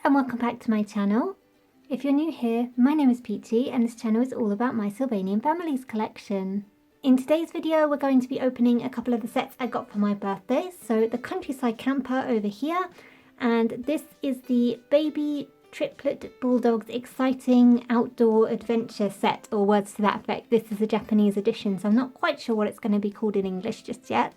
and welcome back to my channel. If you're new here, my name is Peachy and this channel is all about my Sylvanian families collection. In today's video we're going to be opening a couple of the sets I got for my birthday. So the Countryside Camper over here, and this is the Baby Triplet Bulldog's Exciting Outdoor Adventure set, or words to that effect. This is a Japanese edition, so I'm not quite sure what it's going to be called in English just yet.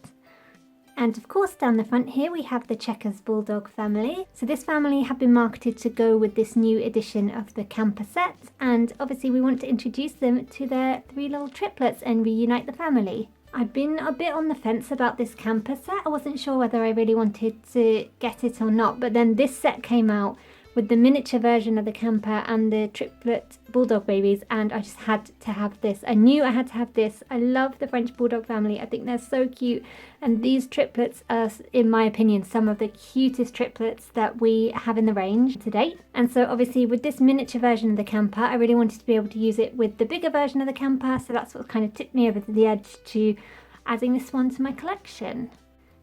And of course down the front here we have the Checkers Bulldog family. So this family have been marketed to go with this new edition of the camper set, and obviously we want to introduce them to their three little triplets and reunite the family. I've been a bit on the fence about this camper set. I wasn't sure whether I really wanted to get it or not, but then this set came out with the miniature version of the camper and the triplet bulldog babies, and I just had to have this. I knew I had to have this. I love the French bulldog family. I think they're so cute, and these triplets are, in my opinion, some of the cutest triplets that we have in the range to date. And so obviously with this miniature version of the camper, I really wanted to be able to use it with the bigger version of the camper, so that's what kind of tipped me over to the edge to adding this one to my collection.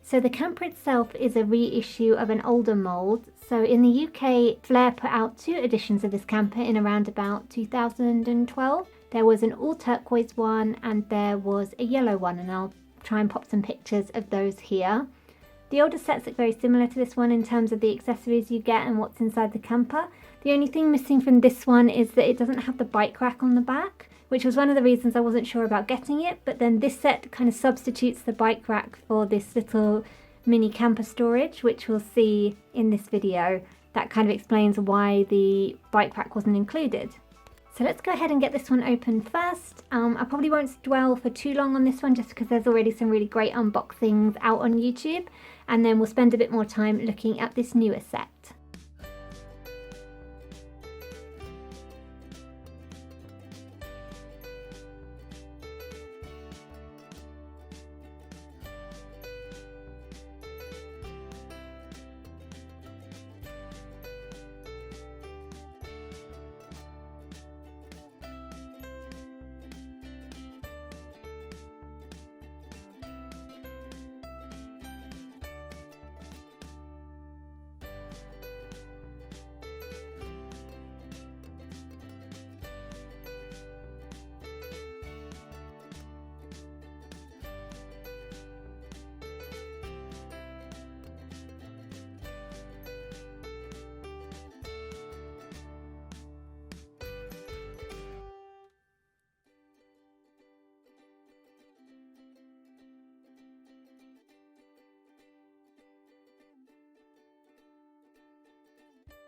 So the camper itself is a reissue of an older mould. So in the UK, Flair put out two editions of this camper in around about 2012. There was an all turquoise one and there was a yellow one, and I'll try and pop some pictures of those here. The older sets look very similar to this one in terms of the accessories you get and what's inside the camper. The only thing missing from this one is that it doesn't have the bike rack on the back, which was one of the reasons I wasn't sure about getting it. But then this set kind of substitutes the bike rack for this little mini camper storage, which we'll see in this video. That kind of explains why the bike rack wasn't included. So let's go ahead and get this one open first. I probably won't dwell for too long on this one just because there's already some really great unboxings out on YouTube, and then we'll spend a bit more time looking at this newer set.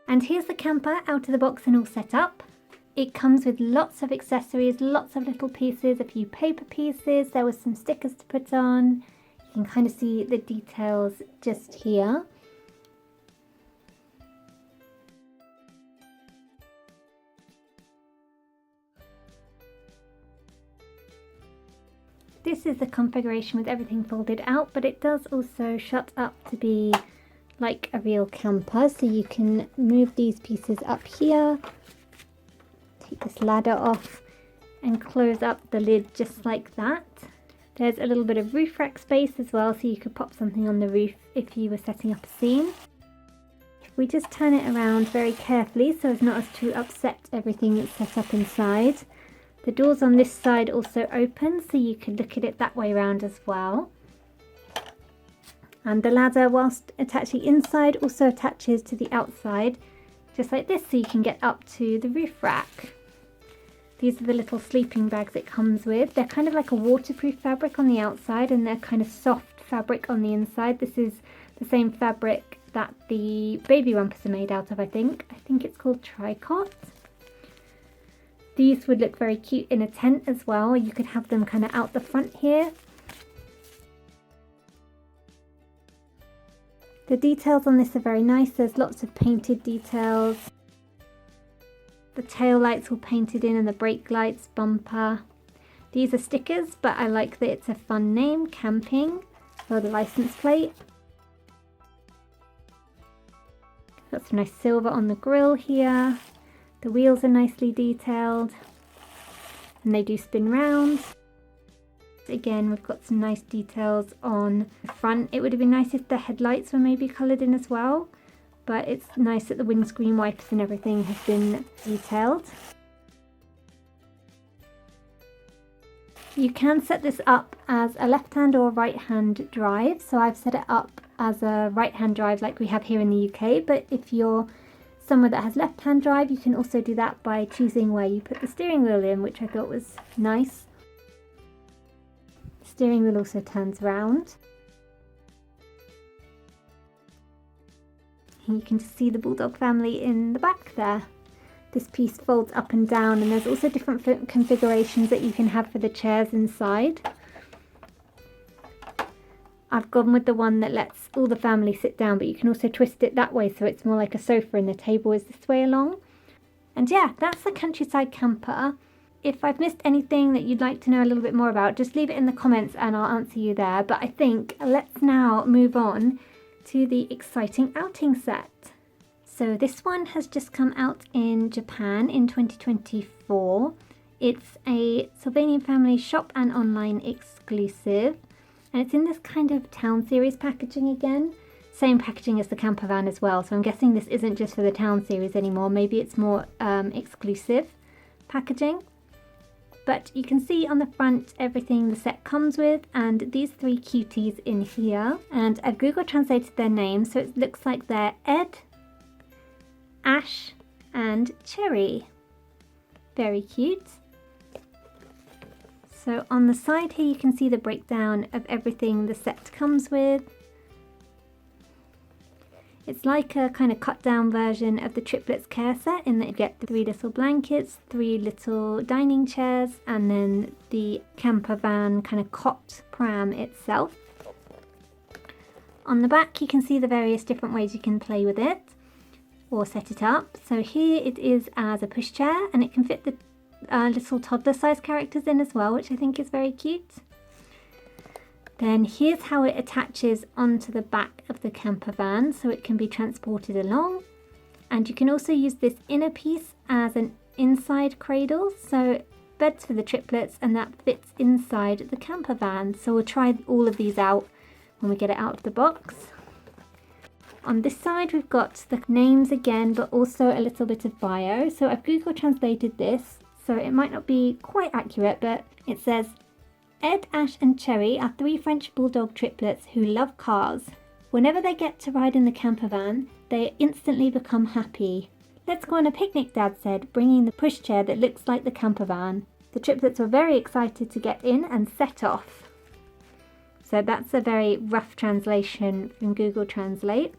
And here's the camper out of the box and all set up. It comes with lots of accessories, lots of little pieces, a few paper pieces. There was some stickers to put on. You can kind of see the details just here. This is the configuration with everything folded out, but it does also shut up to be like a real camper, so you can move these pieces up here, take this ladder off and close up the lid just like that. There's a little bit of roof rack space as well, so you could pop something on the roof if you were setting up a scene. If we just turn it around very carefully so as not as to upset everything that's set up inside. The doors on this side also open, so you can look at it that way around as well. And the ladder, whilst attaching inside, also attaches to the outside, just like this, so you can get up to the roof rack. These are the little sleeping bags it comes with. They're kind of like a waterproof fabric on the outside, and they're kind of soft fabric on the inside. This is the same fabric that the baby rumpers are made out of, I think. I think it's called tricot. These would look very cute in a tent as well. You could have them kind of out the front here. The details on this are very nice. There's lots of painted details. The tail lights all painted in, and the brake lights, bumper. These are stickers, but I like that it's a fun name, Camping, for the license plate. Got some nice silver on the grille here. The wheels are nicely detailed, and they do spin round. Again, we've got some nice details on the front. It would have been nice if the headlights were maybe coloured in as well, but it's nice that the windscreen wipers and everything have been detailed. You can set this up as a left-hand or right-hand drive, so I've set it up as a right-hand drive like we have here in the UK, but if you're somewhere that has left-hand drive, you can also do that by choosing where you put the steering wheel in, which I thought was nice. The steering wheel also turns round. And you can just see the Bulldog family in the back there. This piece folds up and down, and there's also different configurations that you can have for the chairs inside. I've gone with the one that lets all the family sit down, but you can also twist it that way so it's more like a sofa and the table is this way along. And yeah, that's the Countryside Camper. If I've missed anything that you'd like to know a little bit more about, just leave it in the comments and I'll answer you there. But I think let's now move on to the exciting outing set. So this one has just come out in Japan in 2024. It's a Sylvanian family shop and online exclusive. And it's in this kind of town series packaging again. Same packaging as the camper van as well. So I'm guessing this isn't just for the town series anymore. Maybe it's more exclusive packaging. But you can see on the front everything the set comes with, and these three cuties in here. And I've Google translated their names, so it looks like they're Ed, Ash and Cherry. Very cute. So on the side here you can see the breakdown of everything the set comes with. It's like a kind of cut down version of the Triplets care set in that you get the 3 little blankets, 3 little dining chairs, and then the camper van kind of cot pram itself. On the back you can see the various different ways you can play with it or set it up. So here it is as a pushchair, and it can fit the little toddler sized characters in as well, which I think is very cute. Then here's how it attaches onto the back of the camper van so it can be transported along. And you can also use this inner piece as an inside cradle, so beds for the triplets, and that fits inside the camper van. So we'll try all of these out when we get it out of the box. On this side we've got the names again, but also a little bit of bio. So I've Google translated this, so it might not be quite accurate, but it says, Ed, Ash and Cherry are 3 French Bulldog triplets who love cars. Whenever they get to ride in the camper van, they instantly become happy. Let's go on a picnic, Dad said, bringing the pushchair that looks like the camper van. The triplets were very excited to get in and set off. So that's a very rough translation from Google Translate.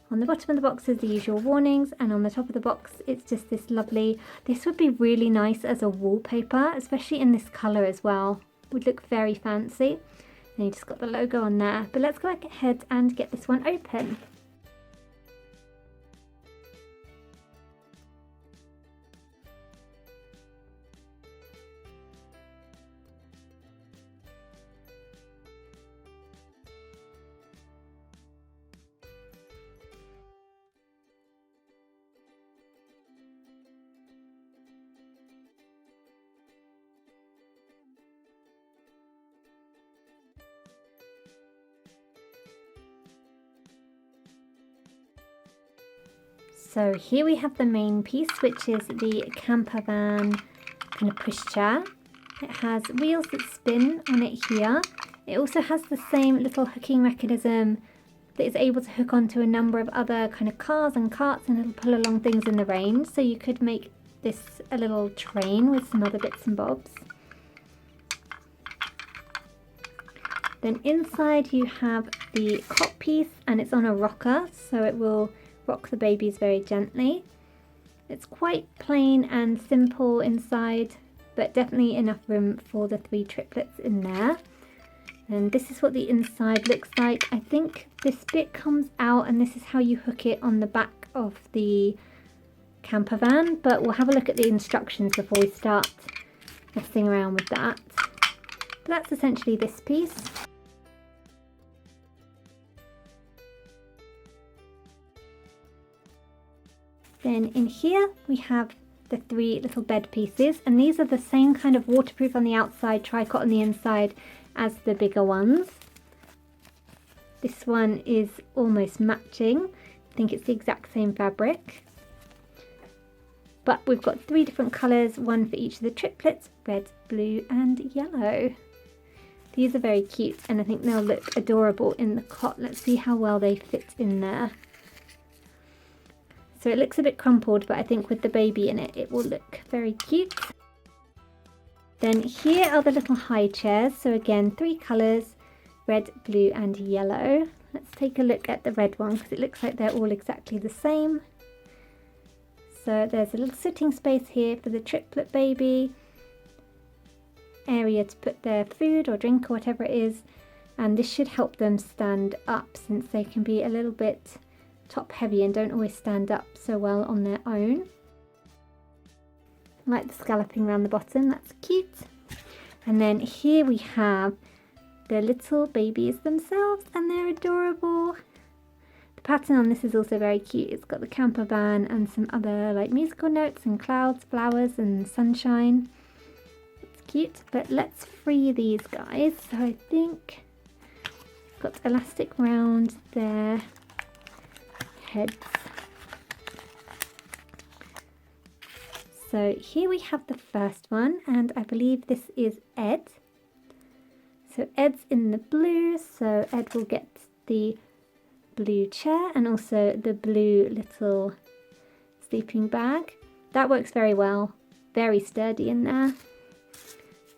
On the bottom of the box is the usual warnings, and on the top of the box it's just this lovely, this would be really nice as a wallpaper, especially in this colour as well. Would look very fancy. And you just got the logo on there. But let's go ahead and get this one open. So here we have the main piece, which is the camper van kind of pushchair. It has wheels that spin on it here. It also has the same little hooking mechanism that is able to hook onto a number of other kind of cars and carts and it'll pull along things in the range. So you could make this a little train with some other bits and bobs. Then inside you have the cot piece, and it's on a rocker, so it will rock the babies very gently. It's quite plain and simple inside, but definitely enough room for the 3 triplets in there. And this is what the inside looks like. I think this bit comes out, and this is how you hook it on the back of the camper van, but we'll have a look at the instructions before we start messing around with that. But that's essentially this piece. Then in here we have the 3 little bed pieces, and these are the same kind of waterproof on the outside, tricot on the inside as the bigger ones. This one is almost matching. I think it's the exact same fabric. But we've got 3 different colours, one for each of the triplets, red, blue and yellow. These are very cute and I think they'll look adorable in the cot. Let's see how well they fit in there. So it looks a bit crumpled, but I think with the baby in it, it will look very cute. Then here are the little high chairs. So again, 3 colours, red, blue and yellow. Let's take a look at the red one because it looks like they're all exactly the same. So there's a little sitting space here for the triplet baby. Area to put their food or drink or whatever it is. And this should help them stand up since they can be a little bit top heavy and don't always stand up so well on their own. I like the scalloping around the bottom, that's cute. And then here we have the little babies themselves and they're adorable. The pattern on this is also very cute. It's got the camper van and some other like musical notes and clouds, flowers and sunshine. It's cute, but let's free these guys. So I think I've got elastic round their heads. So here we have the first one and I believe this is Ed. So Ed's in the blue, so Ed will get the blue chair and also the blue little sleeping bag. That works very well, very sturdy in there.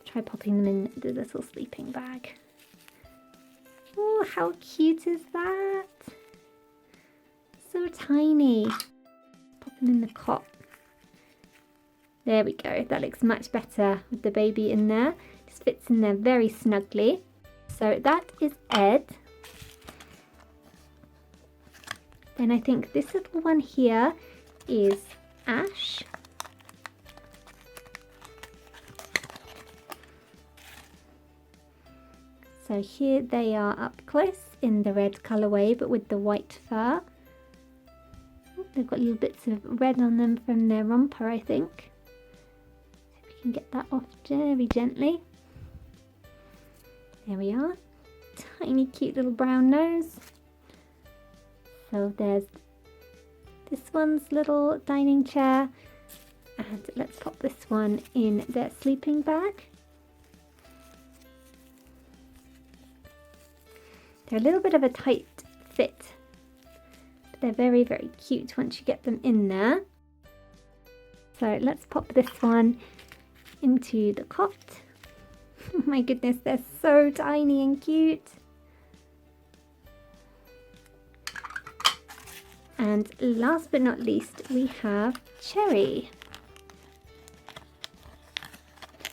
Try popping them in the little sleeping bag. Oh, how cute is that? So tiny. Pop them in the cot. There we go, that looks much better with the baby in there. Just fits in there very snugly. So that is Ed. Then I think this little one here is Ash. So here they are up close in the red colourway but with the white fur. They've got little bits of red on them from their romper, I think. See if we can get that off very gently. There we are. Tiny cute little brown nose. So there's this one's little dining chair. And let's pop this one in their sleeping bag. They're a little bit of a tight fit. They're very, very cute once you get them in there. So let's pop this one into the cot. Oh my goodness, they're so tiny and cute. And last but not least, we have Cherry.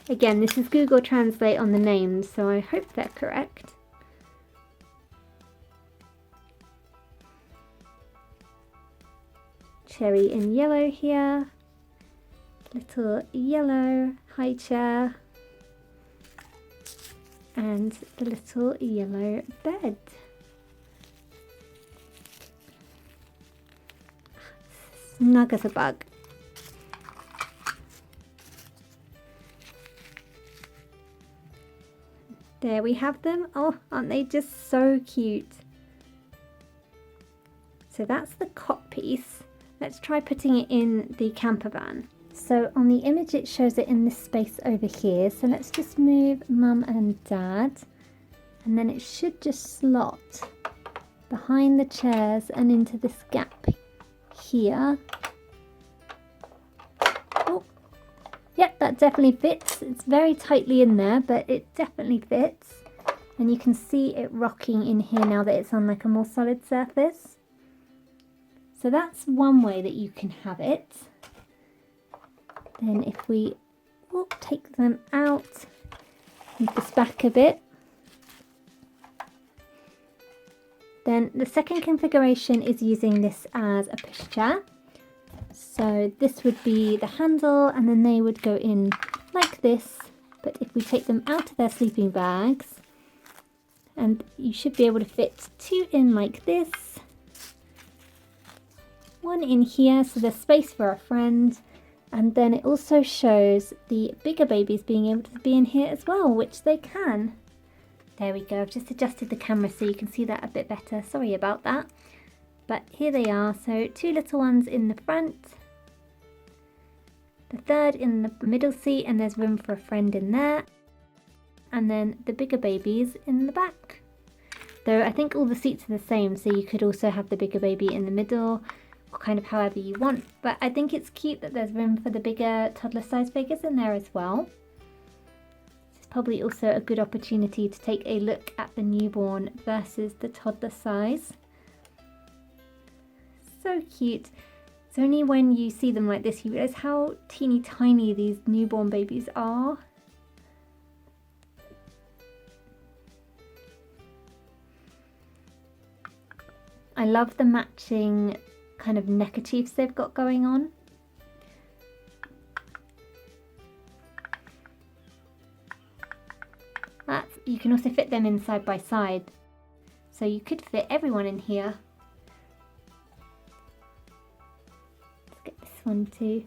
Again, this is Google Translate on the names, so I hope they're correct. Cherry in yellow here, little yellow high chair, and the little yellow bed. Snug as a bug. There we have them. Oh, aren't they just so cute? So that's the cot piece. Let's try putting it in the camper van. So on the image it shows it in this space over here. So let's just move Mum and Dad. And then it should just slot behind the chairs and into this gap here. Oh, yep, that definitely fits. It's very tightly in there, but it definitely fits. And you can see it rocking in here now that it's on like a more solid surface. So that's one way that you can have it. Then if we take them out, move this back a bit. Then the second configuration is using this as a pushchair. So this would be the handle and then they would go in like this. But if we take them out of their sleeping bags, and you should be able to fit 2 in like this. 1 in here, so there's space for a friend. And then it also shows the bigger babies being able to be in here as well, which they can. There we go, I've just adjusted the camera so you can see that a bit better. Sorry about that. But here they are, so 2 little ones in the front, the third in the middle seat, and there's room for a friend in there, and then the bigger babies in the back. Though I think all the seats are the same, so you could also have the bigger baby in the middle, or kind of however you want. But I think it's cute that there's room for the bigger toddler-sized figures in there as well. It's probably also a good opportunity to take a look at the newborn versus the toddler size. So cute. It's only when you see them like this you realise how teeny tiny these newborn babies are. I love the matching kind of neckerchiefs they've got going on. You can also fit them in side by side, so you could fit everyone in here. Let's get this one too.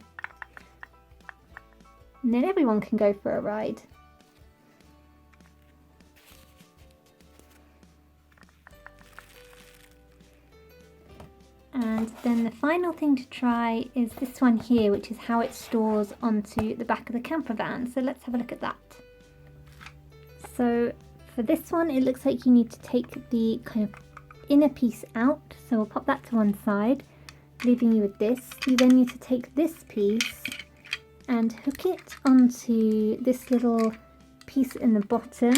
And then everyone can go for a ride. And then the final thing to try is this one here, which is how it stores onto the back of the camper van. So let's have a look at that. So for this one, it looks like you need to take the kind of inner piece out. So we'll pop that to one side, leaving you with this. You then need to take this piece and hook it onto this little piece in the bottom.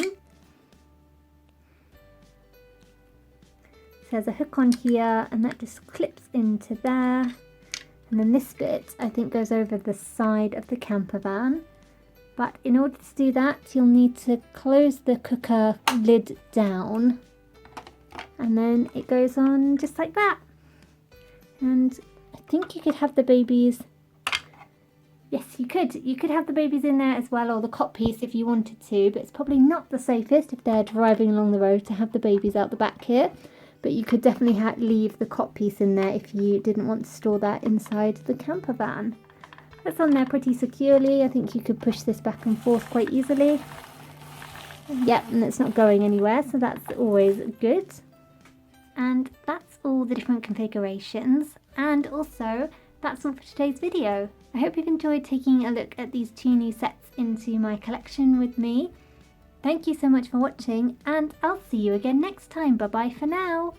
There's a hook on here and that just clips into there, and then this bit I think goes over the side of the camper van. But in order to do that you'll need to close the cooker lid down, and then it goes on just like that. And I think you could have the babies, yes you could have the babies in there as well, or the cot piece if you wanted to, but it's probably not the safest if they're driving along the road to have the babies out the back here. But you could definitely leave the cot piece in there if you didn't want to store that inside the camper van. That's on there pretty securely. I think you could push this back and forth quite easily. Yep, and it's not going anywhere, so that's always good. And that's all the different configurations. And also, that's all for today's video. I hope you've enjoyed taking a look at these 2 new sets into my collection with me. Thank you so much for watching, and I'll see you again next time. Bye bye for now.